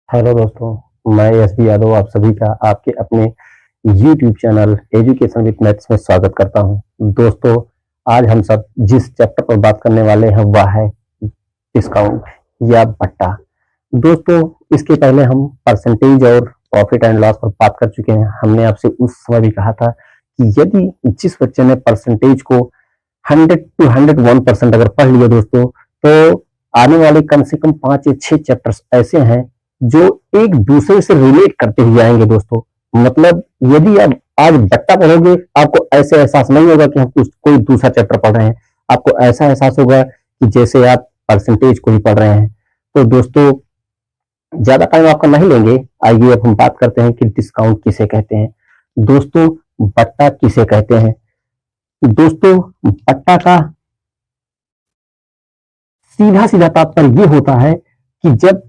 Hello दोस्तों, मैं SB Yadav आप सभी का आपके अपने YouTube channel education with maths में स्वागत करता हूं। दोस्तों, आज हम सब जिस चैप्टर पर बात करने वाले हैं वह है डिस्काउंट या बट्टा। दोस्तों, इसके पहले हम परसेंटेज और प्रॉफिट एंड लॉस पर बात कर चुके हैं। हमने आपसे उस समय भी कहा था कि यदि जिस बच्चे ने परसेंटेज को 100 to 101% अगर पढ़ लिया दोस्तों, तो आने वाले कम से कम 5 या 6 चैप्टर्स ऐसे हैं जो एक दूसरे से रिलेट करते हुए आएंगे दोस्तों। मतलब यदि आप आज बट्टा पढ़ोगे, आपको ऐसे एहसास नहीं होगा कि हम कोई दूसरा चैप्टर पढ़ रहे हैं। आपको ऐसा एहसास होगा कि जैसे आप परसेंटेज को ही पढ़ रहे हैं। तो दोस्तों, ज्यादा टाइम आपका नहीं लेंगे। आइए अब हम बात करते हैं कि डिस्काउंट किसे कहते हैं। दोस्तों, बट्टा किसे कहते हैं? दोस्तों, बट्टा का सीधा सीधा तात्पर्य ये होता है कि जब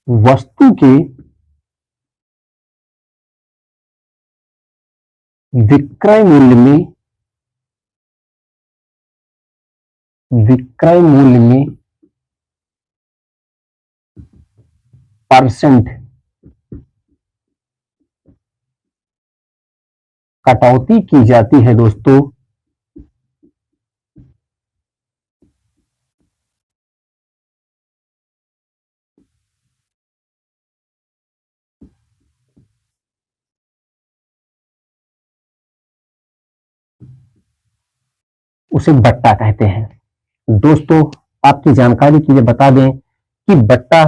वस्तु के विक्रय मूल्य में परसेंट कटौती की जाती है दोस्तों, उसे बट्टा कहते हैं। दोस्तों, आपकी जानकारी के लिए बता दें कि बट्टा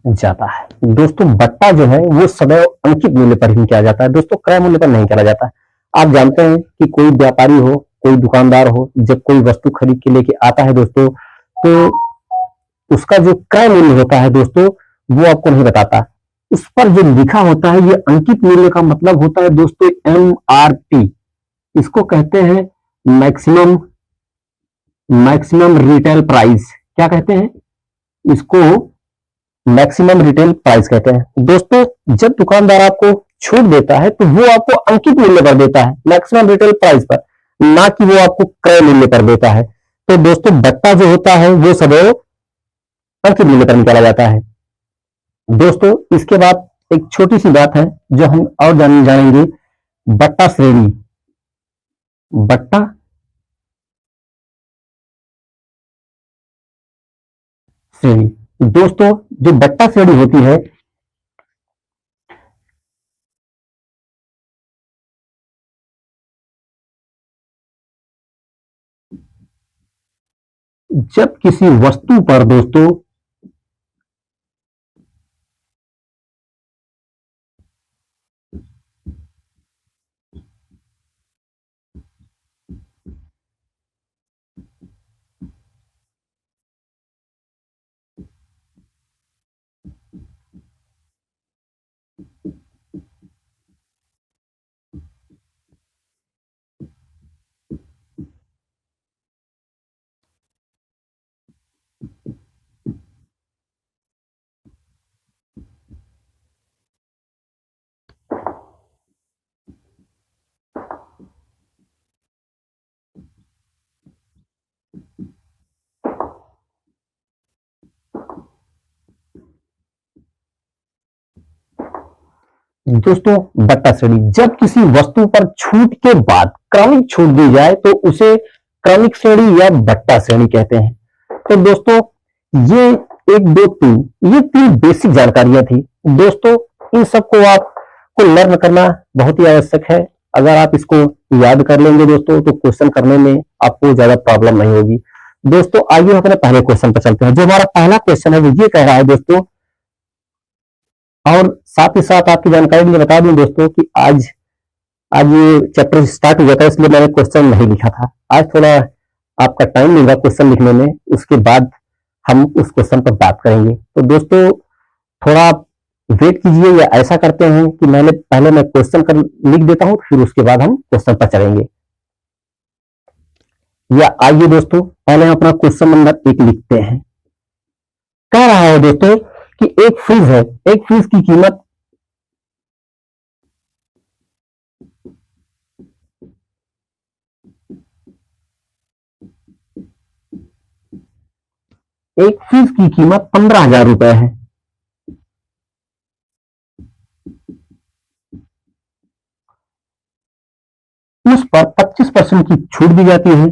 जाता है। दोस्तों, बट्टा जो है वो सदैव अंकित मूल्य पर ही किया जाता है दोस्तों, क्रय मूल्य पर नहीं करा जाता। आप जानते हैं कि कोई व्यापारी हो, कोई दुकानदार हो, जब कोई वस्तु खरीद के लेके आता है दोस्तों, तो उसका जो क्रय मूल्य होता है दोस्तों, वो आपको नहीं बताता। उस पर जो लिखा होता है, ये अंकित मूल्य का मतलब होता है दोस्तों MRP। इसको कहते हैं मैक्सिमम मैक्सिमम रिटेल प्राइस। क्या कहते हैं इसको? मैक्सिमम रिटेल प्राइस कहते हैं। दोस्तों, जब दुकानदार आपको छूट देता है तो वो आपको अंकित मूल्य पर देता है, मैक्सिमम रिटेल प्राइस पर, ना कि वो आपको क्रय मूल्य पर देता है। तो दोस्तों, बट्टा जो होता है वो सदैव अंकित मूल्य पर निकाला जाता है। दोस्तों, इसके बाद एक छोटी सी बात है जो हम और जानेंगे, बट्टा श्रेणी। बट्टा श्रेणी। दोस्तों, जो बट्टा श्रेणी होती है, जब किसी वस्तु पर दोस्तों दोस्तों, बट्टा श्रेणी, जब किसी वस्तु पर छूट के बाद क्रमिक छूट दी जाए तो उसे क्रमिक श्रेणी या बट्टा श्रेणी कहते हैं। तो दोस्तों, ये 1 2 3 ये 3 बेसिक जानकारियां थी दोस्तों। इन सबको आपको लर्न करना बहुत ही आवश्यक है। अगर आप इसको याद कर लेंगे दोस्तों, तो क्वेश्चन करने में आपको ज्यादा प्रॉब्लम नहीं होगी। दोस्तों, आइए हम अपने पहले क्वेश्चन पर चलते हैं। जो हमारा पहला क्वेश्चन है वो ये कह रहा है दोस्तों, और साथ ही साथ आपकी जानकारी के लिए बता दूं दोस्तों कि आज आज ये चैप्टर स्टार्ट हुआ था, इसलिए मैंने क्वेश्चन नहीं लिखा था। आज थोड़ा आपका टाइम लेगा क्वेश्चन लिखने में, उसके बाद हम उस क्वेश्चन पर बात करेंगे। तो दोस्तों थोड़ा वेट कीजिए, या ऐसा करते हैं कि मैंने पहले मैं क्वेश्चन कर लिख देता हूं, फिर उसके बाद हम क्वेश्चन पर चलेंगे। या आइए दोस्तों पहले हम अपना क्वेश्चन नंबर 1 लिखते हैं। कह रहा है दोस्तों कि एक फ्रिज है, एक फ्रिज की कीमत एक फ्रिज की कीमत 15,000 रुपए है। उस पर 25% की छूट दी जाती है।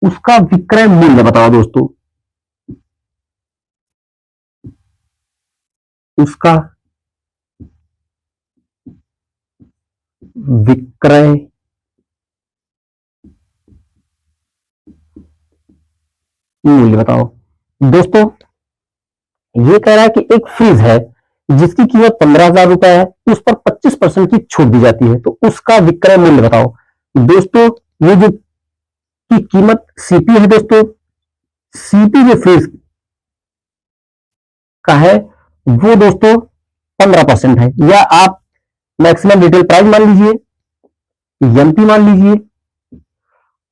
उसका विक्रय मूल्य बताओ दोस्तों। उसका विक्रय मूल्य बताओ। दोस्तों ये कह रहा है कि एक फ्रिज है जिसकी कीमत 15,000 रुपए है, उस पर 25% की छूट दी जाती है, तो उसका विक्रय मूल्य बताओ। दोस्तों ये जो की कीमत सीपी है दोस्तों, सीपी जो फ्रिज का है वो दोस्तों 15% है, या आप मैक्सिमम रिटेल प्राइस मान लीजिए, एमपी मान लीजिए।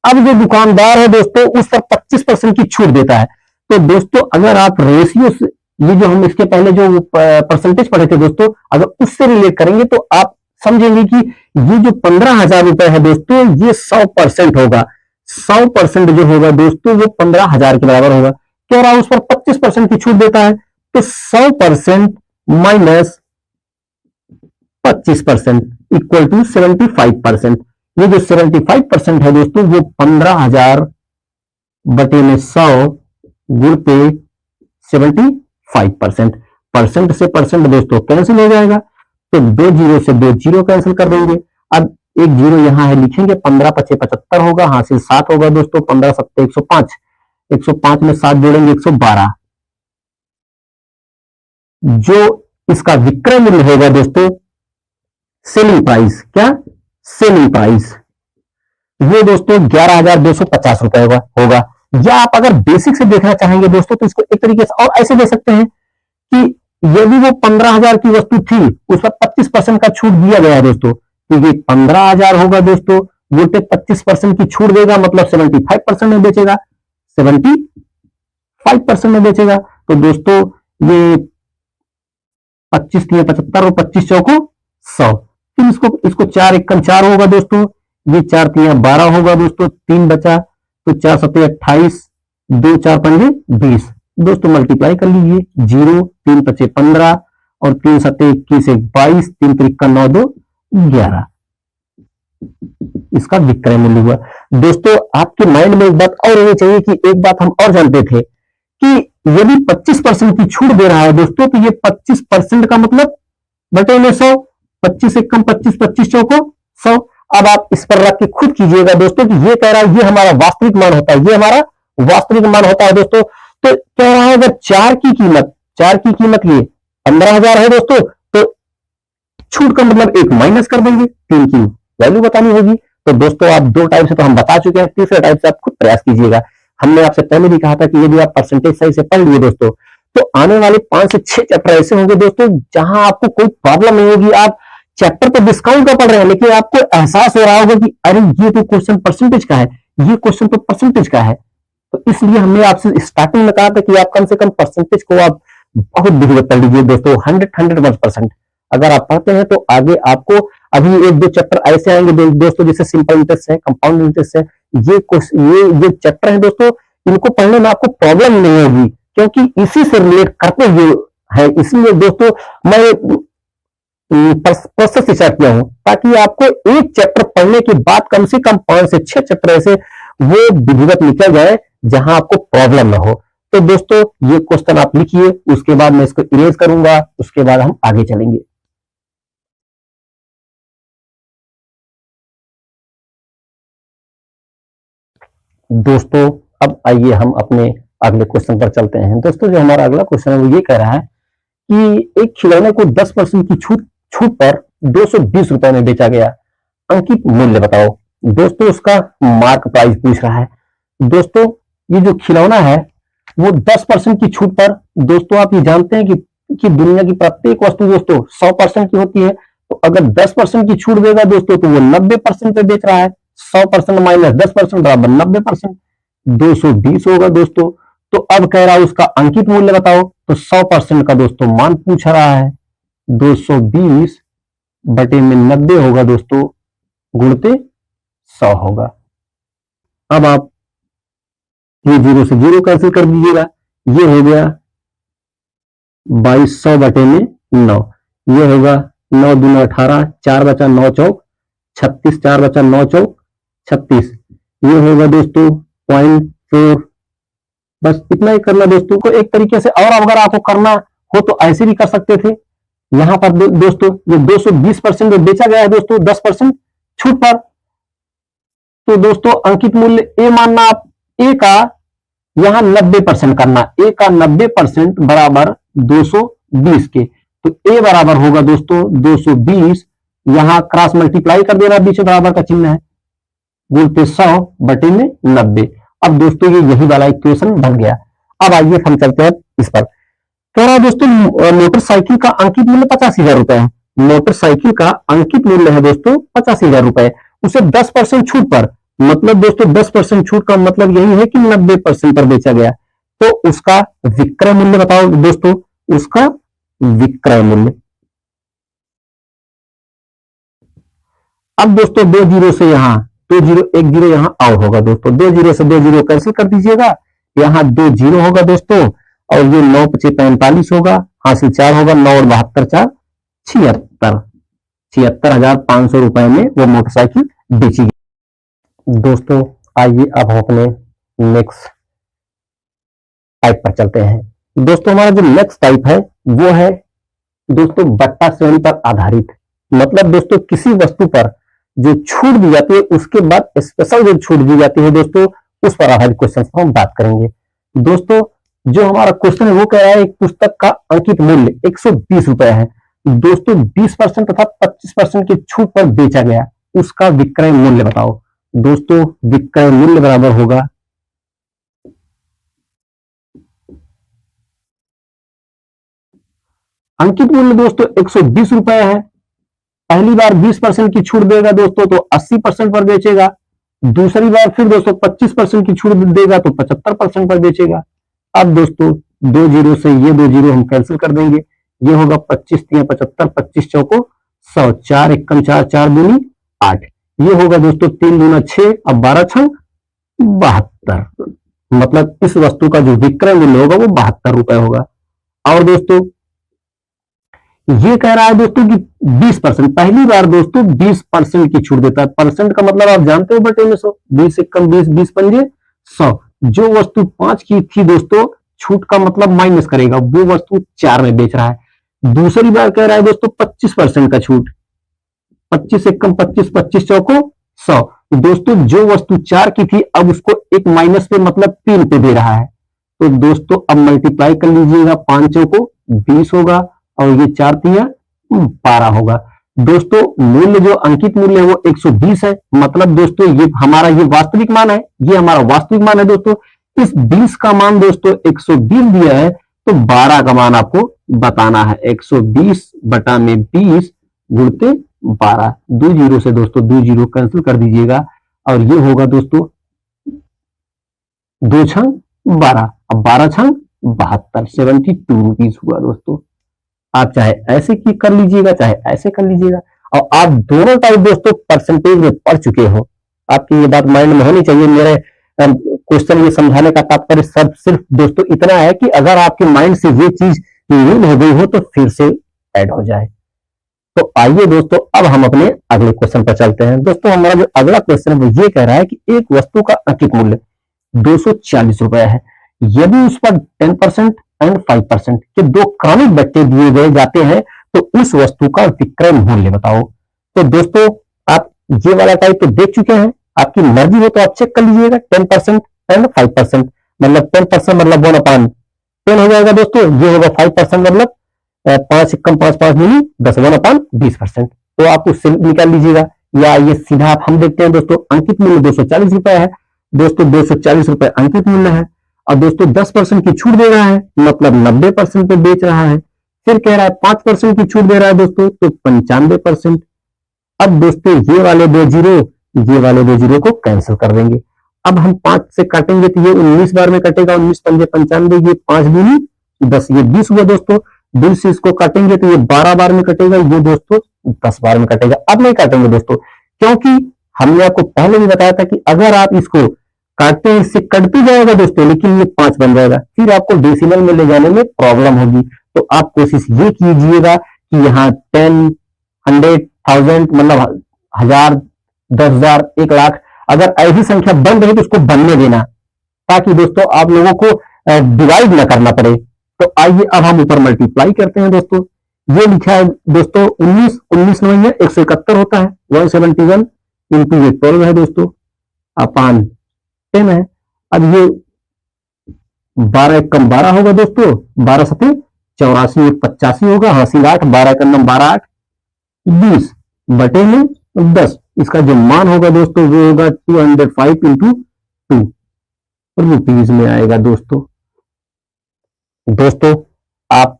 अब जो दुकानदार है दोस्तों उस पर 25% की छूट देता है। तो दोस्तों अगर आप रेशियो से, ये जो हम इसके पहले जो परसेंटेज पढ़े थे दोस्तों, अगर उससे रिलेट करेंगे तो आप समझेंगे कि ये जो 15,000 रुपए है दोस्तों, ये 100% होगा। 100% जो होगा दोस्तों वो 15,000 के बराबर होगा। कह रहा है उस पर 25% की छूट देता है, तो 100% माइनस 25% इक्वल टू 75%। ये जो 75% है दोस्तों वो 15,000 बटे में 100 गुण पे 75%। परसेंट से परसेंट दोस्तों कैंसिल हो जाएगा, तो 2 जीरो से 2 जीरो कैंसिल कर देंगे। अब एक जीरो यहां है लिखेंगे, 15 पचे 75 होगा, हासिल 7 होगा दोस्तों, 15 सत्ते 105, 105 में 7 जोड़ेंगे 112। जो इसका विक्रय मूल्य होगा दोस्तों, सेलिंग प्राइस, क्या सेलिंग प्राइस, वो दोस्तों 11,250 रुपए होगा। या आप अगर बेसिक से देखना चाहेंगे दोस्तों तो इसको एक तरीके से और ऐसे दे सकते हैं कि यदि वो 15,000 की वस्तु थी, उस पर 25% का छूट दिया गया है दोस्तों, क्योंकि 15,000 होगा दोस्तों, वो 25% की छूट देगा, मतलब 75% में बेचेगा, 75% में बेचेगा। तो दोस्तों ये 25 3 75 और 25 चौको 100, फिर इसको इसको 4 1 4 होगा दोस्तों, ये 4 3 12 होगा दोस्तों, 3 बचा, तो 4 7 28, 2 4 पंजे 20। दोस्तों मल्टीप्लाई कर लीजिए, 0 3 पचे 15 और 3 सत्ते 21 22, 3 त्रिका 9 2 11। इसका विक्रय मूल्य हुआ। दोस्तों आपके माइंड में एक बात और होनी चाहिए कि एक बात हम और जानते थे कि यदि 25% की छूट दे रहा है दोस्तों, तो ये 25% का मतलब बटे में 100, 25 एक कम 25, 25 चौको 100। अब आप इस पर रख के खुद कीजिएगा दोस्तों कि ये कह रहा है ये हमारा वास्तविक मान होता है, ये हमारा वास्तविक मान होता है दोस्तों। तो कह रहा है अगर चार की कीमत ये 15,000 है दोस्तों, तो छूट का मतलब एक माइनस कर देंगे, 3 की वैल्यू बतानी होगी। तो दोस्तों आप 2 टाइप से तो हम बता चुके हैं, तीसरे टाइप से आप खुद प्रयास कीजिएगा। हमने आपसे पहले भी कहा था कि यदि आप परसेंटेज सही से पढ़ लिए दोस्तों, तो आने वाले 5 से 6 चैप्टर ऐसे होंगे दोस्तों जहां आपको कोई प्रॉब्लम नहीं होगी। आप चैप्टर पर डिस्काउंट का पढ़ रहे हैं, लेकिन आपको एहसास हो रहा होगा कि अरे ये तो क्वेश्चन परसेंटेज का है, ये क्वेश्चन तो परसेंटेज का है। तो इसलिए हमने आपसे स्टार्टिंग में कहा था कि आप कम से कम परसेंटेज को आप बहुत विधिवत कर लीजिए दोस्तों, 100% अगर आप पढ़ते हैं तो आगे आपको अभी 1 2 चैप्टर ऐसे आएंगे दोस्तों, जैसे सिंपल इंटरेस्ट है, कंपाउंड इंटरेस्ट है, ये चैप्टर है दोस्तों, इनको पढ़ने में आपको प्रॉब्लम नहीं होगी, क्योंकि इसी से रिलेट करते हुए है। इसलिए दोस्तों मैं प्रोसेस स्टार्ट किया हूं, ताकि आपको एक चैप्टर पढ़ने के बाद कम से कम 5 से 6 चैप्टर ऐसे वो विधिवत निकल जाए जहां आपको प्रॉब्लम ना हो। तो दोस्तों ये क्वेश्चन आप लिखिए, उसके बाद मैं इसको इरेज करूंगा, उसके बाद हम आगे चलेंगे। दोस्तों अब आइए हम अपने अगले क्वेश्चन पर चलते हैं। दोस्तों जो हमारा अगला क्वेश्चन है वो ये कह रहा है कि एक खिलौने को 10% की छूट छूट पर 220 रुपए में बेचा गया, अंकित मूल्य बताओ। दोस्तों उसका मार्क प्राइस पूछ रहा है। दोस्तों ये जो खिलौना है वो 10% की छूट पर, दोस्तों आप ये जानते हैं कि दुनिया की प्रत्येक वस्तु दोस्तों 100% की होती है, तो अगर 10% की छूट देगा दोस्तों तो वो 90% पे बेच रहा है। 100% माइनस 10% बराबर 90%, 220 होगा दोस्तों। तो अब कह रहा है उसका अंकित मूल्य बताओ, तो 100% का दोस्तों मान पूछ रहा है। 220 बटे में 90 होगा दोस्तों, गुणते 100 होगा। अब आप ये 0 से 0 कैंसिल कर दीजिएगा, ये हो गया 2200 बटे में 9, ये होगा 9 दूना 18, 4 बचा 9 चौक 36, 4 बचा 9 चौक 36, ये होगा दोस्तों 0.4। बस इतना ही करना दोस्तों को। एक तरीके से और अगर आपको करना हो तो ऐसे भी कर सकते थे। यहां पर दोस्तों ये 220% बेचा गया है दोस्तों 10% छूट पर, तो दोस्तों अंकित मूल्य ए मानना आप, ए का यहां 90% करना, ए का 90% बराबर 220 के, तो ए बराबर होगा दोस्तों 220, यहां क्रॉस मल्टीप्लाई कर देना, बीच बराबर का चिन्ह है, गुणते 100 बटे में 90। अब दोस्तों ये यही वाला इक्वेशन बन गया। अब आइए हम चलते हैं इस पर। कह रहा है दोस्तों मोटरसाइकिल का अंकित मूल्य 85,000 रुपए है। मोटरसाइकिल का अंकित मूल्य है दोस्तों 85,000 रुपए, उसे 10% छूट पर, मतलब दोस्तों 10% छूट का मतलब यही है कि 90% पर बेचा गया, तो उसका विक्रय मूल्य बताओ दोस्तों, उसका विक्रय मूल्य। अब दोस्तों 2 जीरो से यहां 2 जीरो, 1 जीरो यहां और होगा दोस्तों, 2 जीरो से 2 जीरो कैंसिल कर दीजिएगा, यहां 2 जीरो होगा दोस्तों, और ये 9 पचे 45 होगा, हासिल 4 होगा, 9 और 72 4 76, 76,500 रुपए में वो मोटरसाइकिल बेची गई। दोस्तों आइए अब हम अपने नेक्स्ट टाइप पर चलते हैं। दोस्तों हमारा जो नेक्स्ट टाइप है वो है दोस्तों बट्टा श्रेणी पर आधारित, मतलब दोस्तों किसी वस्तु पर जो छूट दी जाती है उसके बाद स्पेशल जो छूट दी जाती है दोस्तों उस पर आधारित क्वेश्चन पर हम बात करेंगे। दोस्तों जो हमारा क्वेश्चन है वो कह रहा है एक पुस्तक का अंकित मूल्य 120 रुपए है, दोस्तों 20% तथा 25% की छूट पर बेचा गया, उसका विक्रय मूल्य बताओ। दोस्तों विक्रय मूल्य बराबर होगा अंकित मूल्य दोस्तों 120 रुपए है, पहली बार 20% की छूट देगा दोस्तों तो 80% पर बेचेगा, दूसरी बार फिर दोस्तों 25% की छूट देगा तो 75% पर बेचेगा। अब दोस्तों 2 जीरो से ये 2 जीरो हम कैंसिल कर देंगे, ये होगा 25 3 75, 25 चौको 100, 4 एकम 4, 4 दूनी 8, ये होगा दोस्तों 3 दूना 6, अब 12 छंग 72, मतलब इस वस्तु का जो विक्रय मूल्य होगा वो 72 रुपए होगा। और दोस्तों ये कह रहा है दोस्तों कि 20%, पहली बार दोस्तों 20% की छूट देता है, परसेंट का मतलब आप जानते हो बटे में 100, 20 एकम 20, 20 पंजे 100, जो वस्तु 5 की थी दोस्तों छूट का मतलब माइनस करेगा, वो वस्तु 4 में बेच रहा है। दूसरी बार कह रहा है दोस्तों 25% का छूट, 25 एकम 25, 25 चौको 100, दोस्तों जो वस्तु 4 की थी अब उसको एक माइनस पे मतलब 3 पे दे रहा है, तो दोस्तों अब मल्टीप्लाई कर लीजिएगा, 5 चौको 20 होगा और ये 4 तिया 12 होगा। दोस्तों मूल्य जो अंकित मूल्य है वो 120 है, मतलब दोस्तों ये हमारा ये वास्तविक मान है, ये हमारा वास्तविक मान है दोस्तों। इस 20 का मान दोस्तों 120 दिया है तो 12 का मान आपको बताना है, 120 बटा में 20 गुणते 12, 2 जीरो से दोस्तों 2 जीरो कैंसिल कर दीजिएगा और ये होगा दोस्तों 2 छंग 12, अब 12 छंग 72, 72 रुपीज हुआ दोस्तों। आप चाहे ऐसे की कर लीजिएगा चाहे ऐसे कर लीजिएगा, और आप दोनों टाइप दोस्तों परसेंटेज में पढ़ चुके हो, आपकी ये बात माइंड में होनी चाहिए। मेरे क्वेश्चन ये समझाने का तात्पर्य सिर्फ दोस्तों इतना है कि अगर आपके माइंड से ये चीज लीन हो गई हो तो फिर से ऐड हो जाए। तो आइए दोस्तों अब हम अपने अगले क्वेश्चन पर चलते हैं। दोस्तों हमारा जो अगला क्वेश्चन है वो ये कह रहा है कि एक वस्तु का अंकित मूल्य 240 रुपए है, यदि उस पर 10% एंड 5% के दो क्रमिक बट्टे दिए गए जाते हैं तो उस वस्तु का विक्रय मूल्य बताओ। तो दोस्तों आप ये वाला टाइप तो देख चुके हैं, आपकी मर्जी हो तो आप चेक कर लीजिएगा 10% एंड 5%, मतलब 10% मतलब 1/10 हो जाएगा दोस्तों, ये होगा 5% मतलब 5 कम 5 5 मिली 10 1/20%, तो आप उससे निकाल लीजिएगा। या ये सीधा आप हम देखते हैं दोस्तों, अंकित मूल्य 240 रुपए है दोस्तों, 240 रुपए अंकित मूल्य है, और दोस्तों 10% की छूट दे रहा है मतलब 90% पे बेच रहा है। फिर कह रहा है 5% की छूट दे रहा है दोस्तों, तो 95%। अब दोस्तों ये वाले दो जीरो को कैंसिल कर देंगे। अब हम 5 से काटेंगे तो ये 19 बार में कटेगा, 19 पंजे 95, ये 5 दूनी 10, ये 20 हुआ दोस्तों। 20 से इसको काटेंगे तो ये 12 बार में कटेगा, ये दोस्तों 10 बार में कटेगा। अब नहीं काटेंगे दोस्तों, क्योंकि हमने आपको पहले भी बताया था कि अगर आप इसको काटते हैं इससे कटते जाएगा दोस्तों, लेकिन ये 5 बन जाएगा, फिर आपको डेसिमल में ले जाने में प्रॉब्लम होगी। तो आप कोशिश ये कीजिएगा कि यहाँ 10, 100, 1000 मतलब 1000, 10,000, 1 लाख अगर ऐसी संख्या बन रही तो उसको बनने देना, ताकि दोस्तों आप लोगों को डिवाइड ना करना पड़े। तो आइए अब हम ऊपर मल्टीप्लाई करते हैं दोस्तों। ये लिखा है दोस्तों 19, 19 नहीं है 171 होता है, 171 इंटू ये 12 है दोस्तों, अपान 10 है। अब ये 12 एक कम 12 होगा दोस्तों, 12 सते 84, 85 होगा, हासिल 8, 12 का नंबर 12 8 20 बटे में 10, इसका जो मान होगा दोस्तों वो होगा 205 इंटू 2 रुपीज में आएगा दोस्तों। दोस्तों आप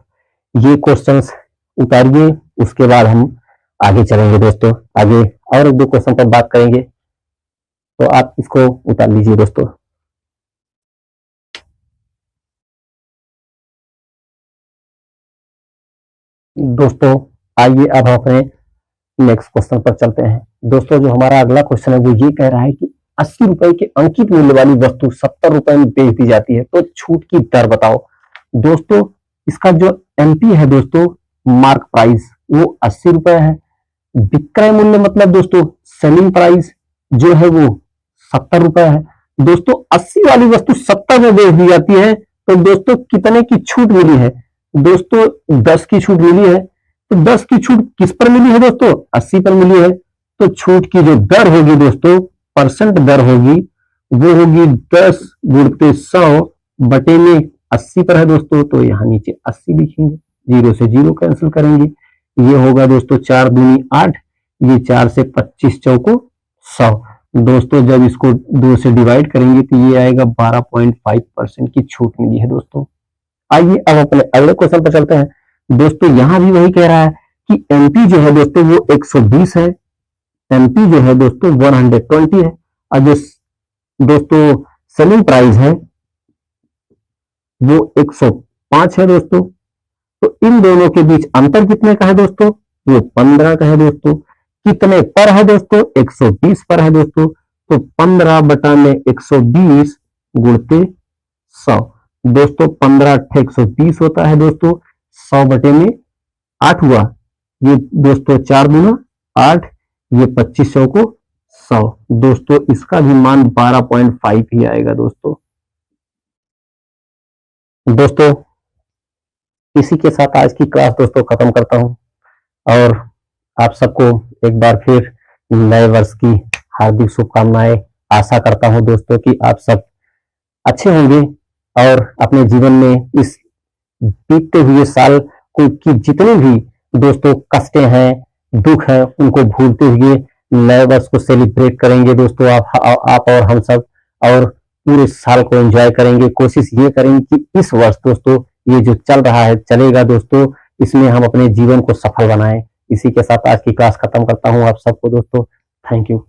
ये क्वेश्चंस उतारिए, उसके बाद हम आगे चलेंगे दोस्तों, आगे और एक दो क्वेश्चन पर बात करेंगे, तो आप इसको उतार लीजिए दोस्तों। दोस्तों आइए अब हम अपने नेक्स्ट क्वेश्चन पर चलते हैं। दोस्तों जो हमारा अगला क्वेश्चन है वो ये कह रहा है कि 80 रुपए के अंकित मूल्य वाली वस्तु 70 रुपए में बेच दी जाती है, तो छूट की दर बताओ। दोस्तों इसका जो एमपी है दोस्तों, मार्क प्राइस, वो 80 रुपए है। विक्रय मूल्य मतलब दोस्तों सेलिंग प्राइस जो है वो 70 रुपए है। दोस्तों 80 वाली वस्तु 70 में बेच दी जाती है, तो दोस्तों कितने की छूट मिली है? दोस्तों 10 की छूट मिली है। तो 10 की छूट किस पर मिली है दोस्तों? 80 पर मिली है। तो छूट की जो दर होगी दोस्तों, परसेंट दर होगी, वो होगी 10 गुणते 100 बटे में 80 पर है दोस्तों, तो यहाँ नीचे 80 लिखेंगे, 0 से 0 कैंसिल करेंगे, ये होगा दोस्तों 4 दूनी 8, ये 4 से 25 चौको 100। दोस्तों जब इसको 2 से डिवाइड करेंगे तो ये आएगा 12.5% की छूट मिली है दोस्तों। आइए अब अपने अगले क्वेश्चन पर चलते हैं। दोस्तों यहां भी वही कह रहा है कि एमपी जो है दोस्तों वो 120 है, एमपी जो है दोस्तों 120 है, और जो दोस्तों सेलिंग प्राइस है वो 105 है दोस्तों। तो इन दोनों के बीच अंतर कितने का है दोस्तों? वो 15 का है दोस्तों। कितने पर है दोस्तों? 120 पर है दोस्तों। तो 15 बटा में 120 गुणते 100। दोस्तों 15 120 होता है दोस्तों, 100 बटे में 8 हुआ, ये दोस्तों 4 दूना 8, ये 2500 को 100। दोस्तों इसका भी मान 12.5 ही आएगा दोस्तों। दोस्तों इसी के साथ आज की क्लास दोस्तों खत्म करता हूं, और आप सबको एक बार फिर नए वर्ष की हार्दिक शुभकामनाएं। आशा करता हूं दोस्तों कि आप सब अच्छे होंगे और अपने जीवन में इस बीतते हुए साल को की जितने भी दोस्तों कष्टें हैं, दुख है, उनको भूलते हुए नए वर्ष को सेलिब्रेट करेंगे दोस्तों, आप और हम सब, और पूरे साल को एंजॉय करेंगे। कोशिश ये करेंगे कि इस वर्ष दोस्तों ये जो चल रहा है चलेगा दोस्तों, इसमें हम अपने जीवन को सफल बनाएं। इसी के साथ आज की क्लास खत्म करता हूं आप सबको दोस्तों। Thank you.